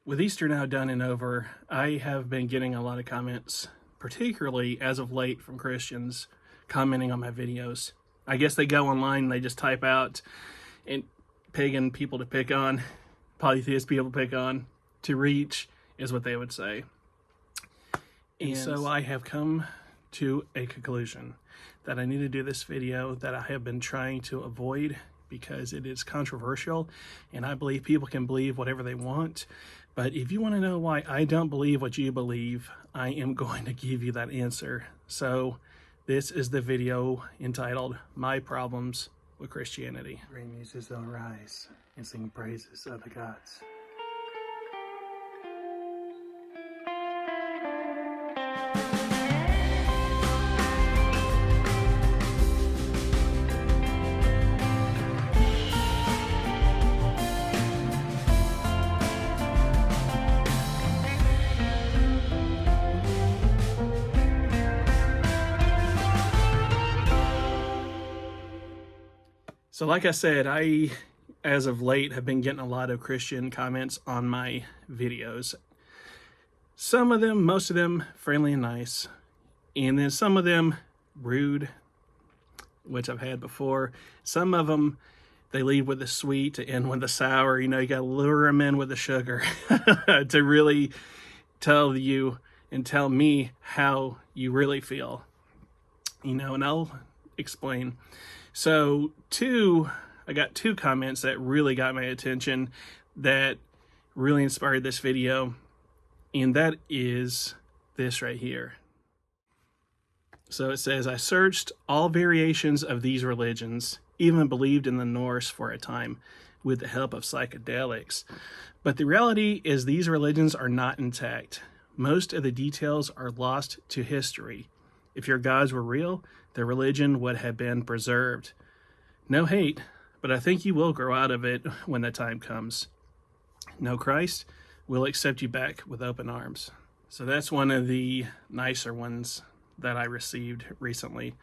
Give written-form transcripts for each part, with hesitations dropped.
With Easter now done and over, I have been getting a lot of comments, particularly as of late from Christians commenting on my videos. I guess they go online and they just type out and pagan people to pick on, polytheist people to pick on, to reach, is what they would say. And so I have come to a conclusion that I need to do this video that I have been trying to avoid because it is controversial, and I believe people can believe whatever they want. But if you want to know why I don't believe what you believe, I am going to give you that answer. So this is the video entitled My Problems with Christianity. Great muses will arise and sing praises of the gods. So like I said, I, as of late, have been getting a lot of Christian comments on my videos. Some of them, most of them, friendly and nice. And then some of them, rude, which I've had before. Some of them, they lead with the sweet to end with the sour. You know, you got to lure them in with the sugar to really tell you and tell me how you really feel. You know, and I'll explain. So I got two comments that really got my attention, that really inspired this video, and that is this right here. So it says, I searched all variations of these religions, even believed in the Norse for a time with the help of psychedelics. But the reality is these religions are not intact. Most of the details are lost to history. If your gods were real, the religion would have been preserved. No hate, but I think you will grow out of it when the time comes. No Christ, we'll accept you back with open arms. So that's one of the nicer ones that I received recently.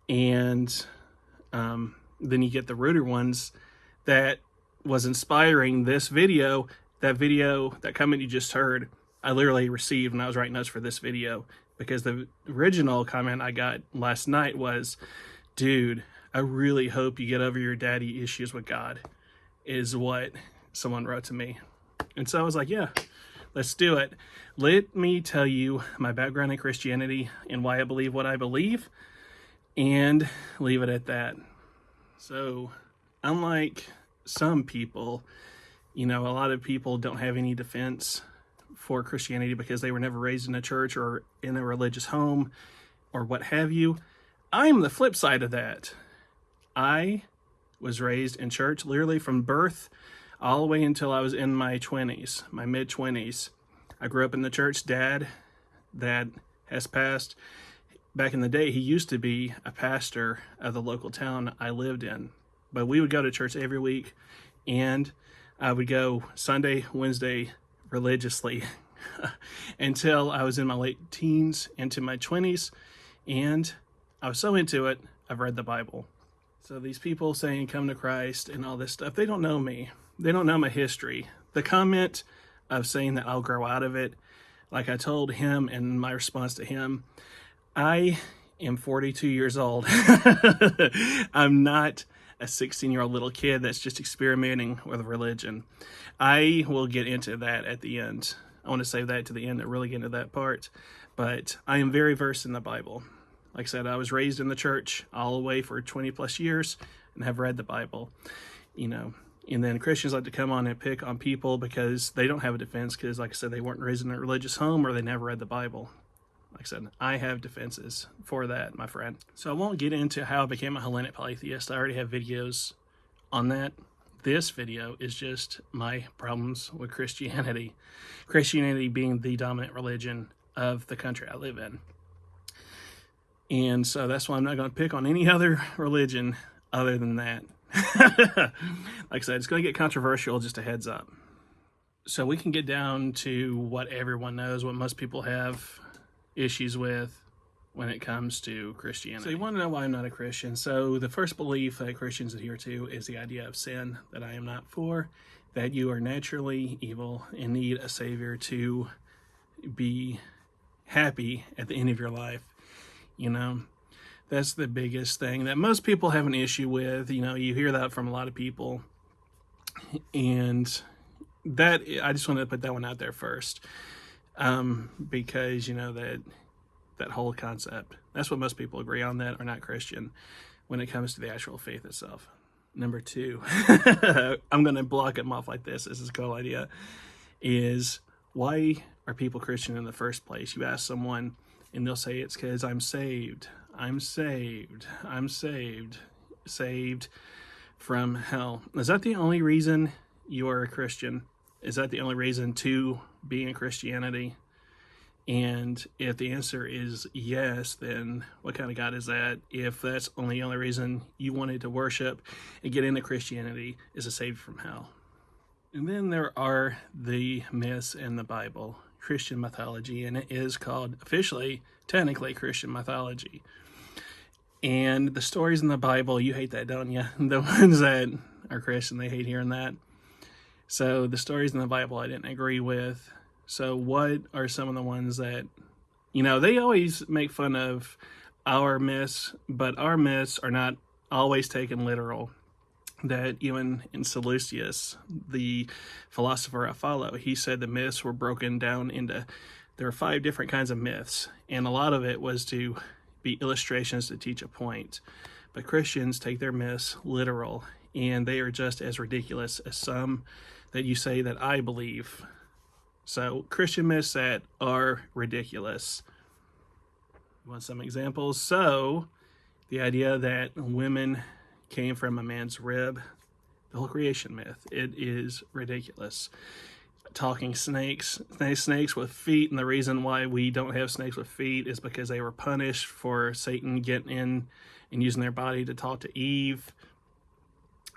And then you get the ruder ones that was inspiring this video. That comment you just heard, I literally received when I was writing notes for this video, because the original comment I got last night was, dude, I really hope you get over your daddy issues with God, is what someone wrote to me. And so I was like, yeah, let's do it. Let me tell you my background in Christianity and why I believe what I believe, and leave it at that. So unlike some people, you know, a lot of people don't have any defense for Christianity because they were never raised in a church or in a religious home or what have you. I'm the flip side of that. I was raised in church literally from birth all the way until I was in my 20s, my mid-20s. I grew up in the church. Dad that has passed. Back in the day, he used to be a pastor of the local town I lived in. But we would go to church every week, and I would go Sunday, Wednesday, religiously until I was in my late teens into my 20s, and I was so into it, I've read the Bible. So these people saying come to Christ and all this stuff, they don't know me. They don't know my history. The comment of saying that I'll grow out of it, like I told him in my response to him, I am 42 years old. I'm not a 16-year-old little kid that's just experimenting with religion. I will get into that at the end. I want to save that to the end to really get into that part. But I am very versed in the Bible. Like I said, I was raised in the church all the way for 20 plus years and have read the Bible, you know. And then Christians like to come on and pick on people because they don't have a defense because, like I said, they weren't raised in a religious home or they never read the Bible. Like I said, I have defenses for that, my friend. So I won't get into how I became a Hellenic polytheist. I already have videos on that. This video is just my problems with Christianity. Christianity being the dominant religion of the country I live in. And so that's why I'm not going to pick on any other religion other than that. Like I said, it's going to get controversial, just a heads up. So we can get down to what everyone knows, what most people have issues with when it comes to Christianity. So you want to know why I'm not a Christian. So the first belief that Christians adhere to is the idea of sin, that I am not for. that you are naturally evil and need a savior to be happy at the end of your life. You know, that's the biggest thing that most people have an issue with. You know, you hear that from a lot of people, and that I just wanted to put that one out there first, because you know that whole concept, that's what most people agree on that are not Christian when it comes to the actual faith itself. Number two, I'm going to block them off like this. This is a cool idea. Is why are people Christian in the first place? You ask someone and they'll say it's because I'm saved. I'm saved. I'm saved. Saved from hell. Is that the only reason you are a Christian? Is that the only reason to be in Christianity? And if the answer is yes, then what kind of God is that? If that's only the only reason you wanted to worship and get into Christianity is to save you from hell. And then there are the myths in the Bible, Christian mythology, and it is called officially, technically, Christian mythology. And the stories in the Bible, you hate that, don't you? The ones that are Christian, they hate hearing that. So the stories in the Bible I didn't agree with. So what are some of the ones that, you know, they always make fun of our myths, but our myths are not always taken literal. That even in Seleucus, the philosopher I follow, he said the myths were broken down into, there are 5 different kinds of myths, and a lot of it was to be illustrations to teach a point. But Christians take their myths literal, and they are just as ridiculous as some that you say that I believe. So Christian myths that are ridiculous. You want some examples? So the idea that women came from a man's rib, the whole creation myth, it is ridiculous. Talking snakes with feet, and the reason why we don't have snakes with feet is because they were punished for Satan getting in and using their body to talk to Eve.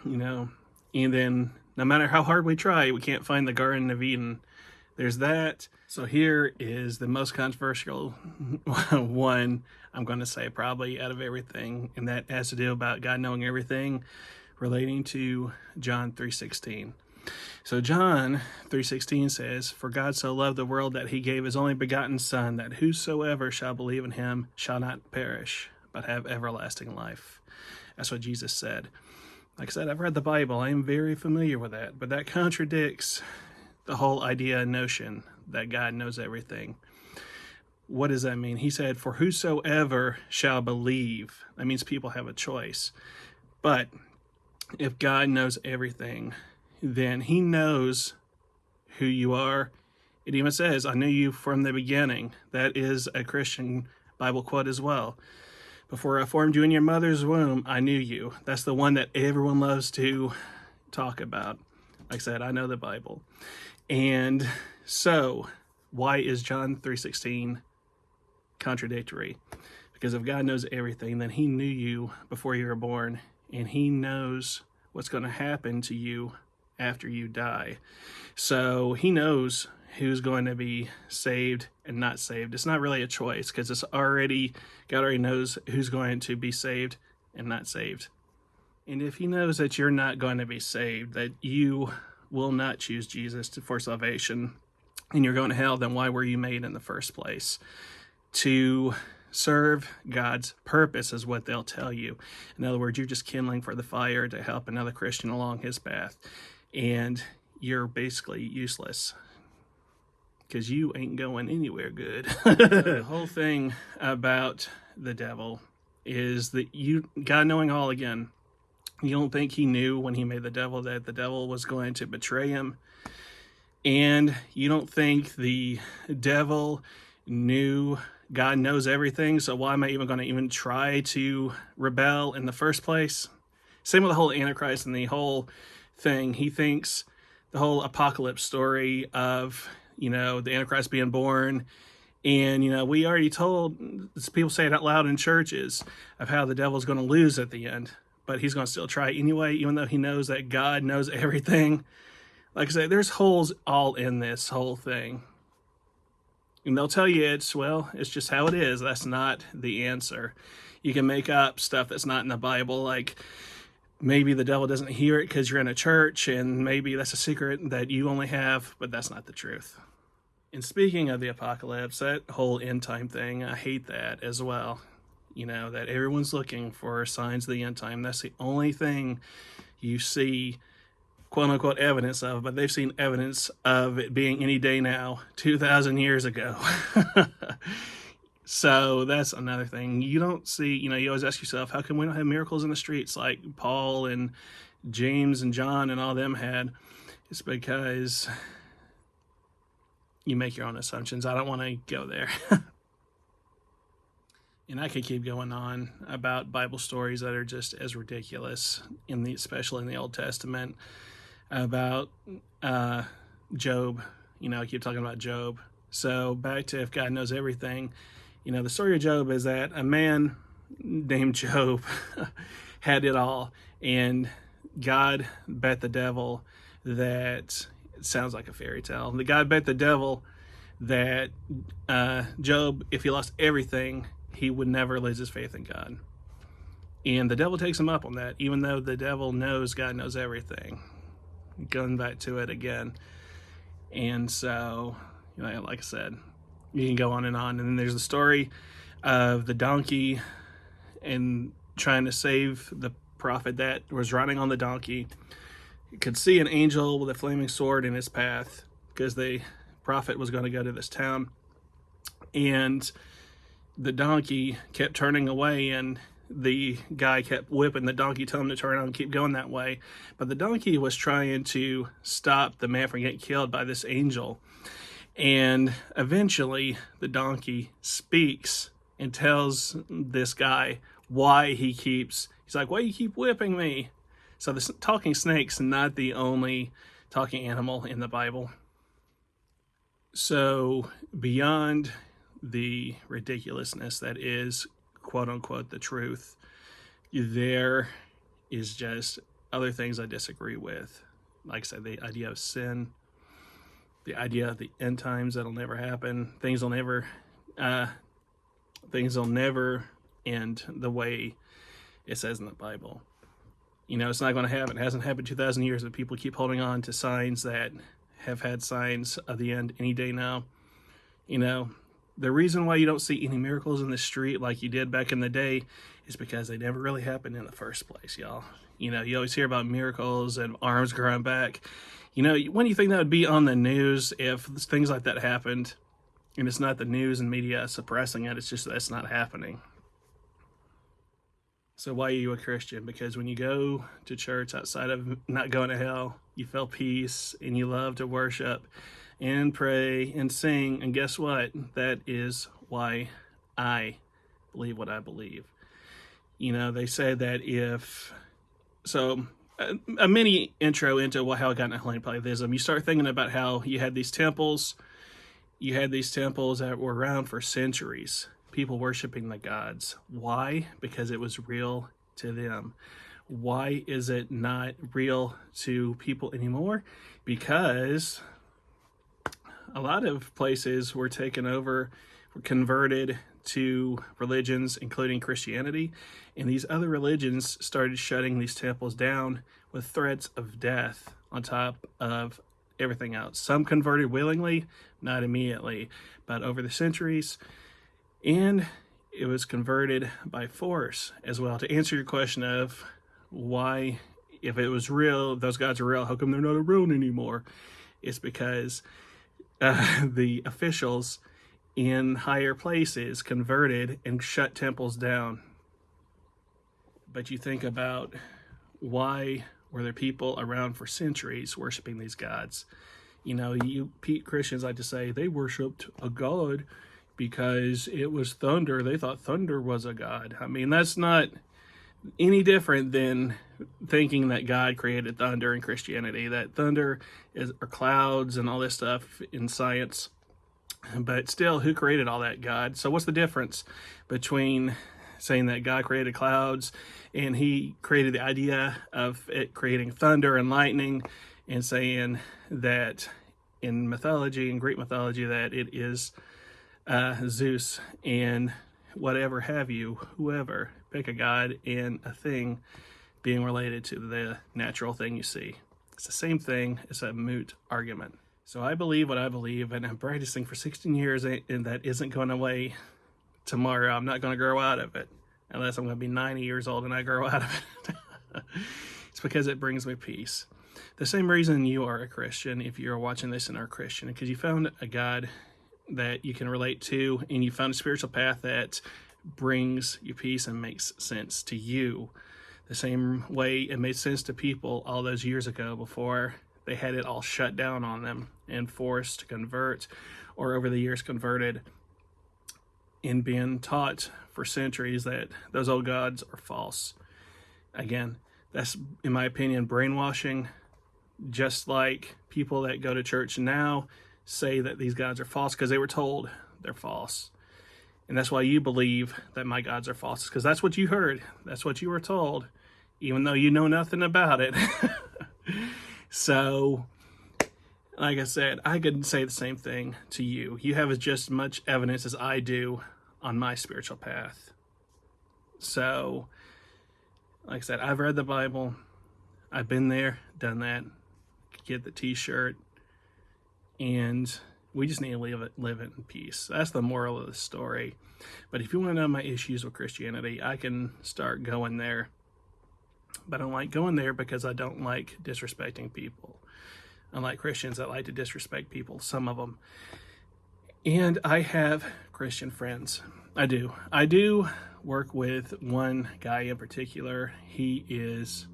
You know, and then no matter how hard we try, we can't find the Garden of Eden. There's that. So here is the most controversial one, I'm going to say, probably out of everything, and that has to do about God knowing everything relating to John 3:16. So John 3:16 says, "For God so loved the world that he gave his only begotten Son, that whosoever shall believe in him shall not perish, but have everlasting life." That's what Jesus said. Like I said, I've read the Bible. I am very familiar with that, but that contradicts the whole idea and notion that God knows everything. What does that mean? He said, "For whosoever shall believe." That means people have a choice. But if God knows everything, then he knows who you are. It even says, "I knew you from the beginning." That is a Christian Bible quote as well. "Before I formed you in your mother's womb, I knew you." That's the one that everyone loves to talk about. Like I said, I know the Bible. And so, why is John 3:16 contradictory? Because if God knows everything, then he knew you before you were born, and he knows what's going to happen to you after you die. So he knows who's going to be saved and not saved. It's not really a choice, because God already knows who's going to be saved and not saved. And if he knows that you're not going to be saved, that you will not choose Jesus for salvation, and you're going to hell, then why were you made in the first place? To serve God's purpose is what they'll tell you. In other words, you're just kindling for the fire to help another Christian along his path, and you're basically useless because you ain't going anywhere good. The whole thing about the devil is that God knowing all again. You don't think he knew when he made the devil that the devil was going to betray him? And you don't think the devil knew God knows everything, so why am I even going to even try to rebel in the first place? Same with the whole Antichrist and the whole thing. He thinks the whole apocalypse story of, the Antichrist being born, and, we already told, people say it out loud in churches, of how the devil's going to lose at the end. But he's going to still try anyway, even though he knows that God knows everything. Like I said, there's holes all in this whole thing. And they'll tell you it's just how it is. That's not the answer. You can make up stuff that's not in the Bible, like maybe the devil doesn't hear it because you're in a church, and maybe that's a secret that you only have, but that's not the truth. And speaking of the apocalypse, that whole end time thing, I hate that as well. That everyone's looking for signs of the end time. That's the only thing you see, quote unquote, evidence of, but they've seen evidence of it being any day now, 2,000 years ago. So that's another thing. You don't see, you always ask yourself, how come we don't have miracles in the streets like Paul and James and John and all them had? It's because you make your own assumptions. I don't want to go there. And I could keep going on about Bible stories that are just as ridiculous, especially in the Old Testament, about Job. I keep talking about Job. So back to if God knows everything. The story of Job is that a man named Job had it all, and God bet the devil that, it sounds like a fairy tale, the God bet the devil that Job, if he lost everything, he would never lose his faith in God. And the devil takes him up on that, even though the devil knows God knows everything. Going back to it again. And so, like I said, you can go on. And then there's the story of the donkey and trying to save the prophet that was riding on the donkey. You could see an angel with a flaming sword in his path because the prophet was going to go to this town. And the donkey kept turning away, and the guy kept whipping the donkey, telling him to turn around and keep going that way. But the donkey was trying to stop the man from getting killed by this angel. And eventually the donkey speaks and tells this guy why he's like, why you keep whipping me? So the talking snake's not the only talking animal in the Bible. So beyond the ridiculousness that is, quote unquote, the truth, there is just other things I disagree with. Like I said, the idea of sin, the idea of the end times that'll never happen, things will never end the way it says in the Bible. It's not going to happen. It hasn't happened 2,000 years, but people keep holding on to signs that have had signs of the end any day now. The reason why you don't see any miracles in the street like you did back in the day is because they never really happened in the first place, y'all. You always hear about miracles and arms growing back. When do you think that would be on the news if things like that happened? And it's not the news and media suppressing it. It's just that's not happening. So why are you a Christian? Because when you go to church, outside of not going to hell, you feel peace and you love to worship and pray and sing. And guess what? That is why I believe what I believe. They say that a mini intro into how I got into Hellenic polytheism. You start thinking about how you had these temples that were around for centuries, people worshiping the gods. Why? Because it was real to them. Why is it not real to people anymore? Because a lot of places were taken over, were converted to religions, including Christianity, and these other religions started shutting these temples down with threats of death on top of everything else. Some converted willingly, not immediately, but over the centuries, and it was converted by force as well. To answer your question of why, if it was real, those gods are real, how come they're not around anymore? It's because the officials in higher places converted and shut temples down. But you think about, why were there people around for centuries worshiping these gods? Christians like to say they worshiped a god because it was thunder. They thought thunder was a god. That's not any different than thinking that God created thunder in Christianity, that thunder are clouds and all this stuff in science. But still, who created all that? God. So what's the difference between saying that God created clouds and he created the idea of it creating thunder and lightning, and saying that in mythology, in Greek mythology, that it is Zeus and whatever have you, whoever, pick a god and a thing being related to the natural thing you see. It's the same thing. It's a moot argument. So I believe what I believe, and I'm practicing for 16 years, and that isn't going away tomorrow. I'm not going to grow out of it unless I'm going to be 90 years old and I grow out of it. It's because it brings me peace. The same reason you are a Christian, if you're watching this and are a Christian, because you found a God that you can relate to, and you found a spiritual path that brings you peace and makes sense to you. The same way it made sense to people all those years ago before they had it all shut down on them and forced to convert, or over the years converted, and being taught for centuries that those old gods are false. Again, that's, in my opinion, brainwashing, just like people that go to church now say that these gods are false because they were told they're false. And that's why you believe that my gods are false, because that's what you heard. That's what you were told, even though you know nothing about it. So, like I said, I could say the same thing to you. You have just as much evidence as I do on my spiritual path. So, like I said, I've read the Bible. I've been there, done that. Get the t-shirt. And we just need to live it in peace. That's the moral of the story. But if you want to know my issues with Christianity, I can start going there. But I don't like going there because I don't like disrespecting people. Unlike Christians that like to disrespect people, some of them. And I have Christian friends. I do work with one guy in particular. He is,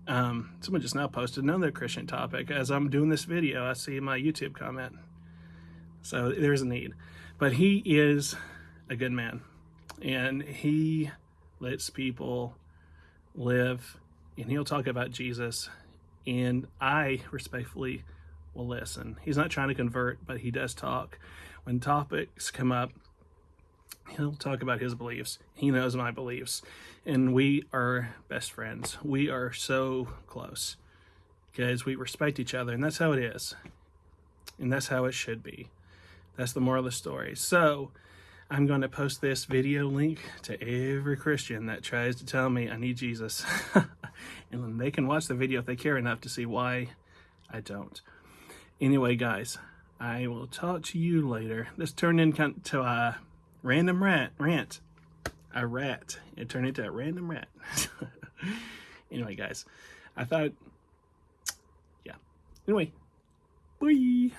someone just now posted another Christian topic. As I'm doing this video, I see my YouTube comment. So there's a need. But he is a good man. And he lets people live, and he'll talk about Jesus, and I respectfully will listen. He's not trying to convert, but he does talk. When topics come up, he'll talk about his beliefs. He knows my beliefs, and we are best friends. We are so close because we respect each other, and that's how it is, and that's how it should be. That's the moral of the story. So I'm going to post this video link to every Christian that tries to tell me I need Jesus. And they can watch the video if they care enough to see why I don't. Anyway, guys, I will talk to you later. This turned into a random rant. A rat. It turned into a random rat. Anyway, guys, I thought, yeah. Anyway, bye.